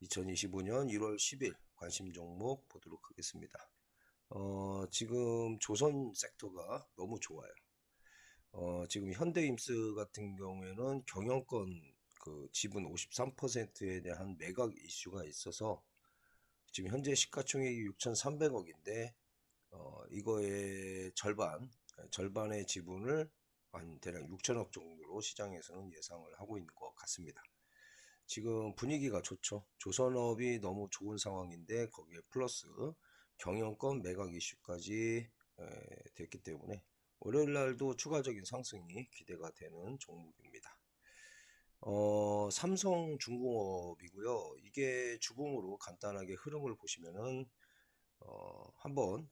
2025년 1월 10일 관심 종목 보도록 하겠습니다. 지금 조선 섹터가 너무 좋아요. 지금 현대임스 같은 경우에는 경영권 그 지분 53%에 대한 매각 이슈가 있어서 지금 현재 시가총액이 6,300억인데 이거의 절반의 지분을 한 대략 6천억 정도로 시장에서는 예상을 하고 있는 것 같습니다. 지금 분위기가 좋죠. 조선업이 너무 좋은 상황인데 거기에 플러스 경영권 매각 이슈까지 됐기 때문에 월요일 날도 추가적인 상승이 기대가 되는 종목입니다. 삼성중공업이고요. 이게 주봉으로 간단하게 흐름을 보시면은 한번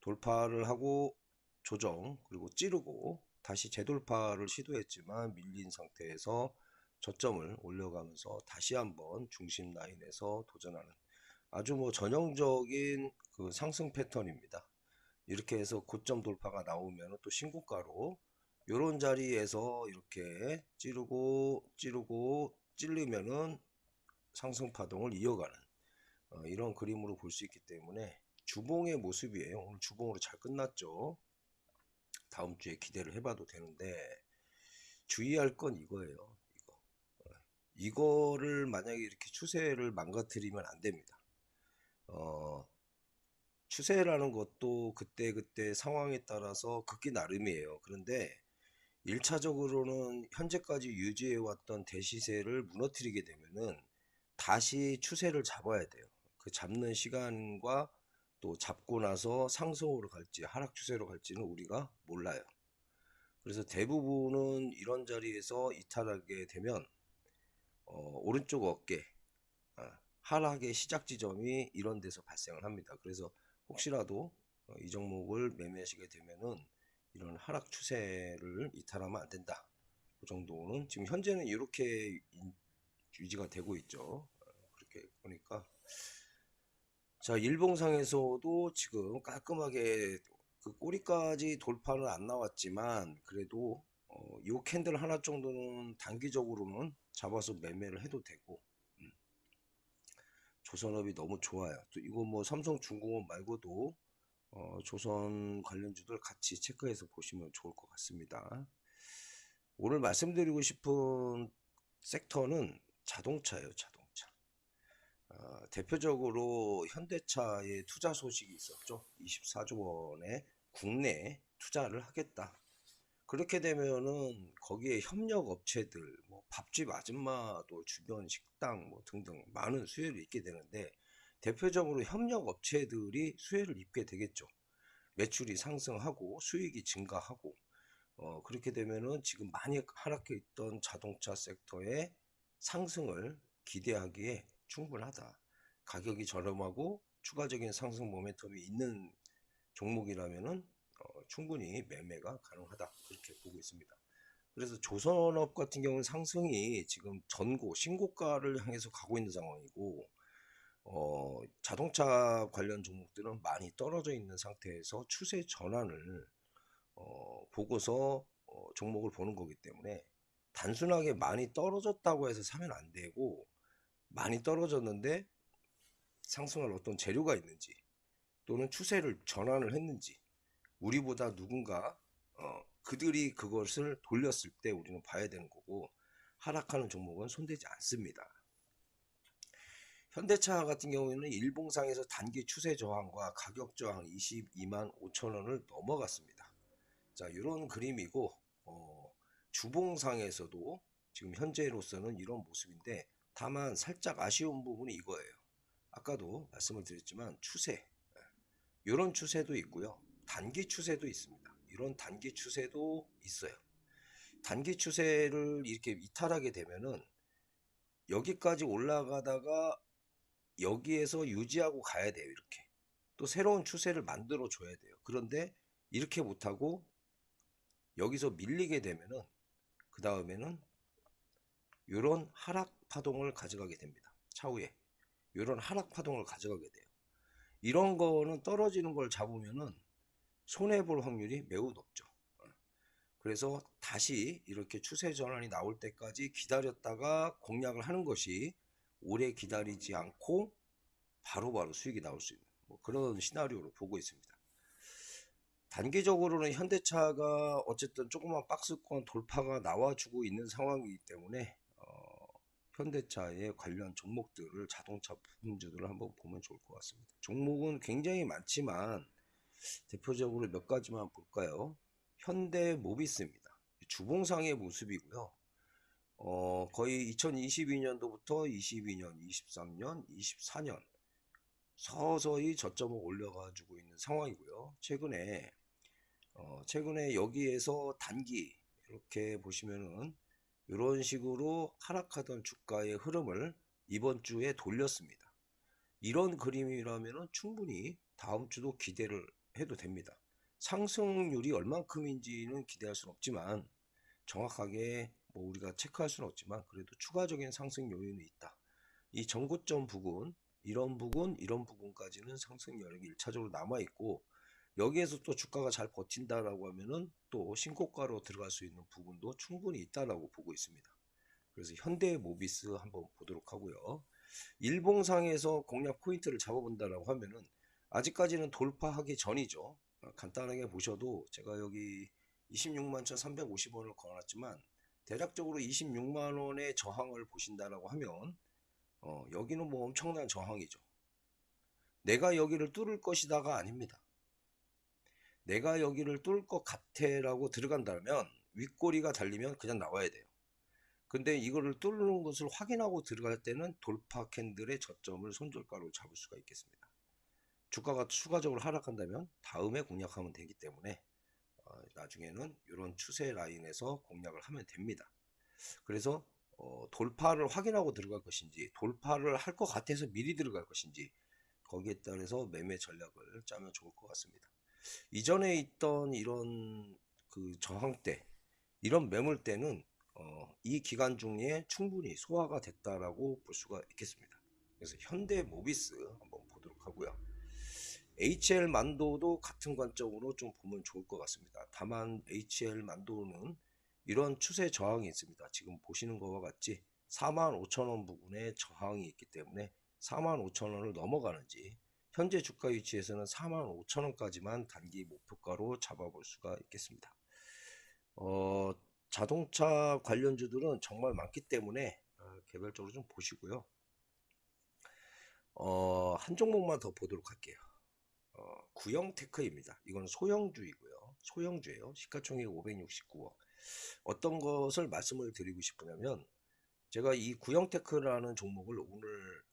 돌파를 하고 조정 그리고 찌르고 다시 재돌파를 시도했지만 밀린 상태에서 저점을 올려가면서 다시 한번 중심 라인에서 도전하는 아주 전형적인 그 상승 패턴입니다. 이렇게 해서 고점 돌파가 나오면 또 신고가로 이런 자리에서 이렇게 찌르고 찔리면은 상승 파동을 이어가는 이런 그림으로 볼 수 있기 때문에 주봉의 모습이에요. 오늘 주봉으로 잘 끝났죠. 다음 주에 기대를 해봐도 되는데 주의할 건 이거예요. 이거를 만약에 이렇게 추세를 망가뜨리면 안 됩니다. 추세라는 것도 그때 상황에 따라서 극기 나름이에요. 그런데 1차적으로는 현재까지 유지해왔던 대시세를 무너뜨리게 되면은 다시 추세를 잡아야 돼요. 그 잡는 시간과 또 잡고 나서 상승으로 갈지 하락 추세로 갈지는 우리가 몰라요. 그래서 대부분은 이런 자리에서 이탈하게 되면 오른쪽 어깨 하락의 시작 지점이 이런 데서 발생을 합니다. 그래서 혹시라도 이 종목을 매매하시게 되면은 이런 하락 추세를 이탈하면 안 된다. 그 정도는 지금 현재는 이렇게 유지가 되고 있죠. 그렇게 보니까 자 일봉상에서도 지금 깔끔하게 그 꼬리까지 돌파는 안 나왔지만 그래도 이 캔들 하나 정도는 단기적으로는 잡아서 매매를 해도 되고 조선업이 너무 좋아요. 또 이거 삼성중공업 말고도 조선 관련주들 같이 체크해서 보시면 좋을 것 같습니다. 오늘 말씀드리고 싶은 섹터는 자동차예요. 자동차. 대표적으로 현대차의 투자 소식이 있었죠. 24조 원의 국내 투자를 하겠다. 그렇게 되면은 거기에 협력 업체들, 밥집 아줌마도 주변 식당 등등 많은 수혜를 입게 되는데 대표적으로 협력 업체들이 수혜를 입게 되겠죠. 매출이 상승하고 수익이 증가하고 그렇게 되면은 지금 많이 하락해 있던 자동차 섹터의 상승을 기대하기에 충분하다. 가격이 저렴하고 추가적인 상승 모멘텀이 있는 종목이라면은 충분히 매매가 가능하다. 그렇게 보고 있습니다. 그래서 조선업 같은 경우는 상승이 지금 전고 신고가를 향해서 가고 있는 상황이고 자동차 관련 종목들은 많이 떨어져 있는 상태에서 추세 전환을 보고서 종목을 보는 거기 때문에 단순하게 많이 떨어졌다고 해서 사면 안 되고 많이 떨어졌는데 상승할 어떤 재료가 있는지 또는 추세를 전환을 했는지 우리보다 누군가 그들이 그것을 돌렸을 때 우리는 봐야 되는 거고 하락하는 종목은 손대지 않습니다. 현대차 같은 경우에는 일봉상에서 단기 추세 저항과 가격 저항 22만 5천 원을 넘어갔습니다. 자, 이런 그림이고 주봉상에서도 지금 현재로서는 이런 모습인데 다만 살짝 아쉬운 부분이 이거예요. 아까도 말씀을 드렸지만 추세 이런 추세도 있고요. 단기 추세도 있습니다. 이런 단기 추세도 있어요. 단기 추세를 이렇게 이탈하게 되면은 여기까지 올라가다가 여기에서 유지하고 가야 돼요. 이렇게 또 새로운 추세를 만들어 줘야 돼요. 그런데 이렇게 못하고 여기서 밀리게 되면은 그 다음에는 이런 하락 파동을 가져가게 됩니다. 차후에 이런 하락 파동을 가져가게 돼요. 이런 거는 떨어지는 걸 잡으면은 손해 볼 확률이 매우 높죠. 그래서 다시 이렇게 추세 전환이 나올 때까지 기다렸다가 공략을 하는 것이 오래 기다리지 않고 바로바로 수익이 나올 수 있는 뭐 그런 시나리오로 보고 있습니다. 단기적으로는 현대차가 어쨌든 조그만 박스권 돌파가 나와주고 있는 상황이기 때문에 현대차의 관련 종목들을 자동차 부품주들을 한번 보면 좋을 것 같습니다. 종목은 굉장히 많지만 대표적으로 몇 가지만 볼까요? 현대모비스입니다. 주봉상의 모습이고요. 거의 2022년도부터 22년, 23년, 24년 서서히 저점을 올려가지고 있는 상황이고요. 최근에 여기에서 단기 이렇게 보시면은 이런 식으로 하락하던 주가의 흐름을 이번 주에 돌렸습니다. 이런 그림이라면 충분히 다음 주도 기대를 해도 됩니다. 상승률이 얼만큼인지는 기대할 수는 없지만 정확하게 뭐 우리가 체크할 수는 없지만 그래도 추가적인 상승 요인이 있다. 이 전고점 부근, 이런 부분까지는 상승 여력이 1차적으로 남아 있고 여기에서 또 주가가 잘 버틴다라고 하면은 또 신고가로 들어갈 수 있는 부분도 충분히 있다라고 보고 있습니다. 그래서 현대모비스 한번 보도록 하고요. 일봉상에서 공략 포인트를 잡아본다라고 하면은 아직까지는 돌파하기 전이죠. 간단하게 보셔도 제가 여기 26만 1,350원을 걸어놨지만 대략적으로 26만 원의 저항을 보신다라고 하면 여기는 뭐 엄청난 저항이죠. 내가 여기를 뚫을 것이다가 아닙니다. 내가 여기를 뚫을 것 같아라고 들어간다면 윗꼬리가 달리면 그냥 나와야 돼요. 근데 이거를 뚫는 것을 확인하고 들어갈 때는 돌파 캔들의 저점을 손절가로 잡을 수가 있겠습니다. 주가가 추가적으로 하락한다면 다음에 공략하면 되기 때문에 나중에는 이런 추세 라인에서 공략을 하면 됩니다. 그래서 돌파를 확인하고 들어갈 것인지 돌파를 할 것 같아서 미리 들어갈 것인지 거기에 따라서 매매 전략을 짜면 좋을 것 같습니다. 이전에 있던 이런 그 저항대 이런 매물대는 이 기간 중에 충분히 소화가 됐다라고 볼 수가 있겠습니다. 그래서 현대모비스 한번 보도록 하고요. HL만도도 같은 관점으로 좀 보면 좋을 것 같습니다. 다만 HL만도는 이런 추세 저항이 있습니다. 지금 보시는 것과 같이 45,000원 부근에 저항이 있기 때문에 45,000원을 넘어가는지 현재 주가 위치에서는 45,000원까지만 단기 목표가로 잡아볼 수가 있겠습니다. 자동차 관련주들은 정말 많기 때문에 개별적으로 좀 보시고요. 한 종목만 더 보도록 할게요. 구형테크입니다. 이건 소형주이고요. 소형주예요. 시가총액 569억. 어떤 것을 말씀을 드리고 싶으냐면 제가 이 구형테크라는 종목을 오늘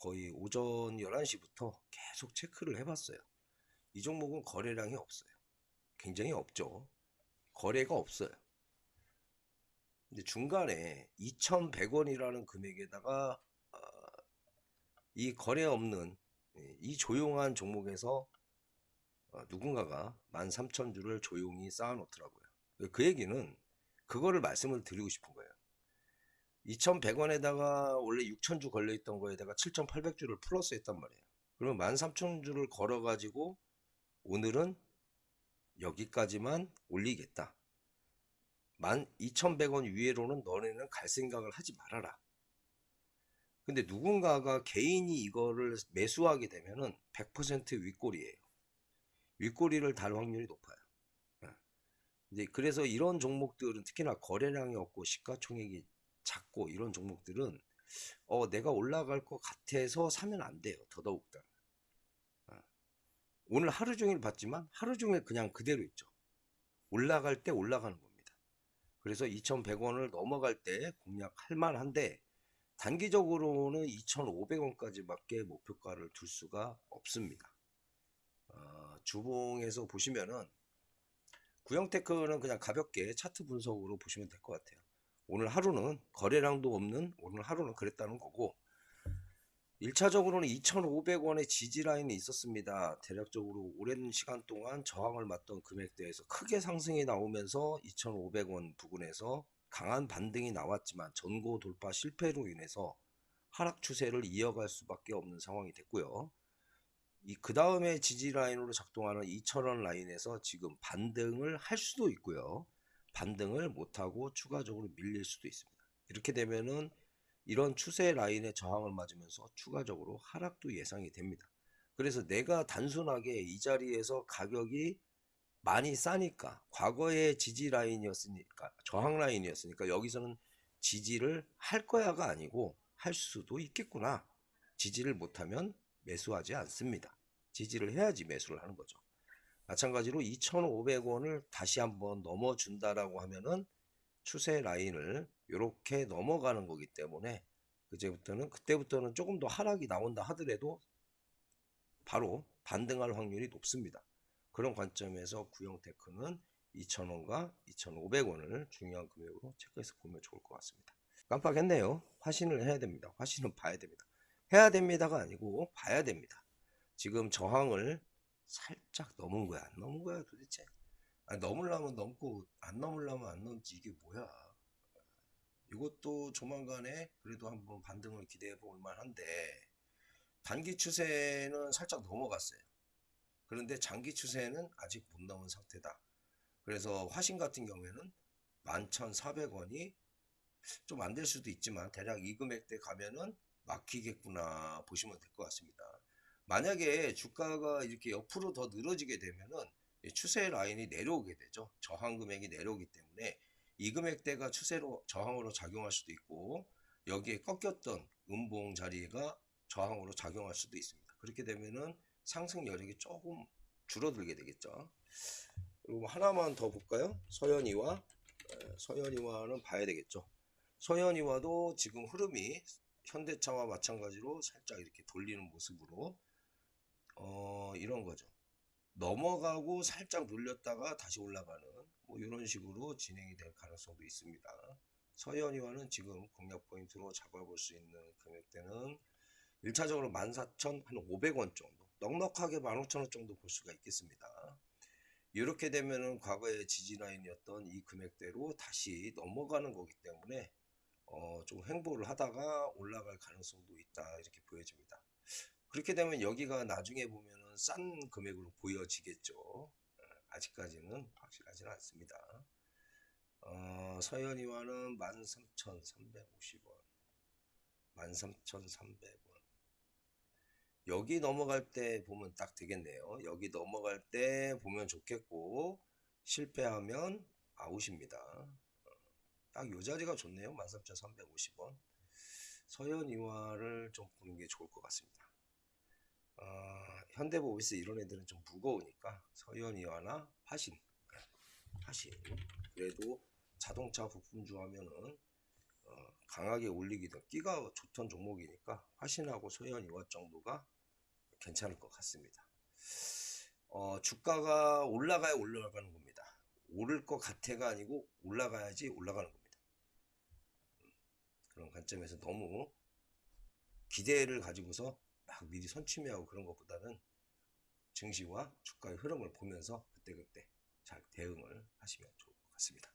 거의 오전 11시부터 계속 체크를 해봤어요. 이 종목은 거래량이 없어요. 굉장히 없죠. 거래가 없어요. 근데 중간에 2,100원이라는 금액에다가 이 거래 없는 이 조용한 종목에서 누군가가 13,000주를 조용히 쌓아놓더라고요. 그 얘기는 그거를 말씀을 드리고 싶은 거예요. 2,100원에다가 원래 6,000주 걸려있던 거에다가 7,800주를 플러스 했단 말이에요. 그러면 13,000주를 걸어가지고 오늘은 여기까지만 올리겠다. 12,100원 위로는 너네는 갈 생각을 하지 말아라. 근데 누군가가 개인이 이거를 매수하게 되면은 100% 윗꼬리예요. 윗꼬리를 달 확률이 높아요. 이제 그래서 이런 종목들은 특히나 거래량이 없고 시가총액이 작고 이런 종목들은 내가 올라갈 것 같아서 사면 안 돼요. 더더욱다. 오늘 하루 종일 봤지만 하루 종일 그냥 그대로 있죠. 올라갈 때 올라가는 겁니다. 그래서 2,100원을 넘어갈 때 공략할 만한데 단기적으로는 2,500원까지밖에 목표가를 둘 수가 없습니다. 주봉에서 보시면은 구형테크는 그냥 가볍게 차트 분석으로 보시면 될 것 같아요. 오늘 하루는 거래량도 없는 오늘 하루는 그랬다는 거고 1차적으로는 2,500원의 지지라인이 있었습니다. 대략적으로 오랜 시간 동안 저항을 맞던 금액대에서 크게 상승이 나오면서 2,500원 부근에서 강한 반등이 나왔지만 전고 돌파 실패로 인해서 하락 추세를 이어갈 수밖에 없는 상황이 됐고요. 그 다음에 지지라인으로 작동하는 2,000원 라인에서 지금 반등을 할 수도 있고요. 반등을 못하고 추가적으로 밀릴 수도 있습니다. 이렇게 되면은 이런 추세 라인의 저항을 맞으면서 추가적으로 하락도 예상이 됩니다. 그래서 내가 단순하게 이 자리에서 가격이 많이 싸니까 과거의 지지 라인이었으니까 저항 라인이었으니까 여기서는 지지를 할 거야가 아니고 할 수도 있겠구나. 지지를 못하면 매수하지 않습니다. 지지를 해야지 매수를 하는 거죠. 마찬가지로 2,500원을 다시 한번 넘어준다라고 하면은 추세 라인을 이렇게 넘어가는 거기 때문에 그때부터는 조금 더 하락이 나온다 하더라도 바로 반등할 확률이 높습니다. 그런 관점에서 구형테크는 2,000원과 2,500원을 중요한 금액으로 체크해서 보면 좋을 것 같습니다. 깜빡했네요. 확신을 해야 됩니다. 확신은 봐야 됩니다. 해야 됩니다가 아니고 봐야 됩니다. 지금 저항을 살짝 넘은 거야. 안 넘은 거야 도대체? 아니, 넘으려면 넘고 안 넘으려면 안 넘지 이게 뭐야? 이것도 조만간에 그래도 한번 반등을 기대해 볼 만한데 단기 추세는 살짝 넘어갔어요. 그런데 장기 추세는 아직 못 나온 상태다. 그래서 화신 같은 경우에는 11,400원이 좀 안 될 수도 있지만 대략 이 금액대 가면은 막히겠구나 보시면 될 것 같습니다. 만약에 주가가 이렇게 옆으로 더 늘어지게 되면은 추세 라인이 내려오게 되죠. 저항 금액이 내려오기 때문에 이 금액대가 추세로 저항으로 작용할 수도 있고 여기에 꺾였던 음봉 자리가 저항으로 작용할 수도 있습니다. 그렇게 되면은 상승 여력이 조금 줄어들게 되겠죠. 그리고 하나만 더 볼까요? 서현이와 서현이와는 봐야 되겠죠. 서현이와도 지금 흐름이 현대차와 마찬가지로 살짝 이렇게 돌리는 모습으로 이런 거죠. 넘어가고 살짝 눌렸다가 다시 올라가는 뭐 이런 식으로 진행이 될 가능성도 있습니다. 서현이와는 지금 공략 포인트로 잡아볼 수 있는 금액대는 1차적으로 14,500원 정도, 넉넉하게 15,000원 정도 볼 수가 있겠습니다. 이렇게 되면은 과거의 지지라인이었던 이 금액대로 다시 넘어가는 거기 때문에 좀 횡보를 하다가 올라갈 가능성도 있다 이렇게 보여집니다. 그렇게 되면 여기가 나중에 보면은 싼 금액으로 보여지겠죠. 아직까지는 확실하지는 않습니다. 서현이와는 13,350원, 13,300원. 여기 넘어갈 때 보면 딱 되겠네요. 여기 넘어갈 때 보면 좋겠고 실패하면 아웃입니다. 딱 요 자리가 좋네요. 13,350원. 서현이화를 좀 보는 게 좋을 것 같습니다. 현대모비스 이런 애들은 좀 무거우니까 서현이화나 화신 그래도 자동차 부품주 하면은 강하게 올리기도 끼가 좋던 종목이니까 화신하고 서현이화 정도가 괜찮을 것 같습니다. 주가가 올라가야 올라가는 겁니다. 오를 것 같아가 아니고 올라가야지 올라가는 겁니다. 그런 관점에서 너무 기대를 가지고서 막 미리 선취매하고 그런 것보다는 증시와 주가의 흐름을 보면서 그때그때 잘 대응을 하시면 좋을 것 같습니다.